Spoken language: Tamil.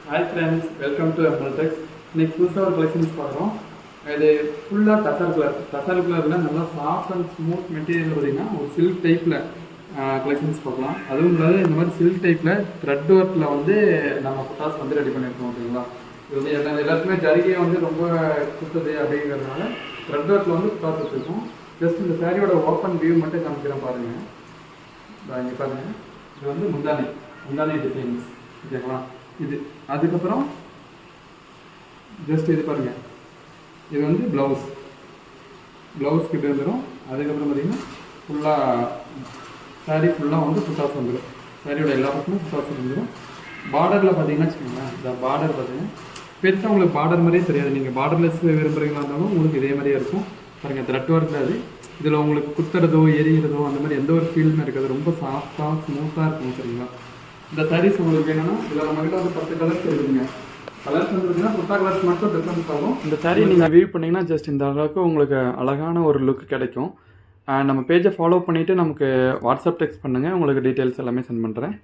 Hi friends, welcome to Emeraltex. இன்னைக்கு புதுசாக ஒரு கலெக்ஷன்ஸ் பார்க்குறோம். இது ஃபுல்லாக டசர் கலரில் நல்லா சாஃப்ட் அண்ட் ஸ்மூத் மெட்டீரியல் பார்த்தீங்கன்னா ஒரு சில்க் டைப்பில் கலெக்ஷன்ஸ் பார்க்கலாம். அதுவும் இல்லாத இந்த மாதிரி சில்க் டைப்பில் த்ரெட் ஒர்க்கில் வந்து நம்ம புட்டாஸ் வந்து ரெடி பண்ணியிருக்கோம். ஓகேங்களா, இது வந்து எல்லாத்துக்குமே ஜரிகையை வந்து ரொம்ப குத்துது அப்படிங்கிறதுனால த்ரெட் ஒர்க்கில் வந்து புட்டாஸ் வச்சுருக்கோம். ஜஸ்ட் இந்த சாரியோட ஓப்பன் வியூ மட்டும் காமிக்கிறேன் பாருங்கள். இங்கே பாருங்கள், இது வந்து முந்தானி டிசைன்ஸ். ஓகேங்களா, இது அதுக்கப்புறம் ஜஸ்ட் இது பாருங்கள், இது வந்து ப்ளவுஸ்க்கு இப்படி வந்துடும். அதுக்கப்புறம் பார்த்திங்கன்னா ஃபுல்லாக சாரீ ஃபுல்லாக வந்து புட்டாஸ் வந்துடும். சாரியோட எல்லா பக்கமும் புட்டாஸ் வந்துடும். பார்டரில் பார்த்தீங்கன்னா வச்சுக்கோங்களேன், இந்த பார்டர் பார்த்தீங்கன்னா பெருசாக உங்களுக்கு பார்டர் மாதிரியே தெரியாது. நீங்கள் பார்டர்லெஸ் விரும்புகிறீங்களா இருந்தாலும் உங்களுக்கு இதே மாதிரியே இருக்கும். பாருங்கள், த்ரெட் ஒர்க் அது. இதில் உங்களுக்கு குத்துறதோ எரிகிறதோ அந்த மாதிரி எந்த ஒரு ஃபீல்டுமே இருக்காது. ரொம்ப சாஃப்டாக ஸ்மூத்தாக இருக்கும். சரிங்களா, இந்த சாரீஸ் உங்களுக்கு என்னென்னா இதில் நம்மகிட்ட வந்து 10 கலர்ஸ் இருக்குதுங்க. கலர்ஸ் வந்துருக்குன்னா புட்டா கலர்ஸ் மட்டும் டிஃப்ரென்ஸ் ஆகும். இந்த சாரீ நீங்கள் வியூ பண்ணிங்கன்னா ஜஸ்ட் இந்த அளவுக்கு உங்களுக்கு அழகான ஒரு லுக் கிடைக்கும். நம்ம பேஜை ஃபாலோ பண்ணிவிட்டு நமக்கு வாட்ஸ்அப் டெக்ஸ்ட் பண்ணுங்கள், உங்களுக்கு டீட்டெயில்ஸ் எல்லாமே சென்ட் பண்ணுறேன்.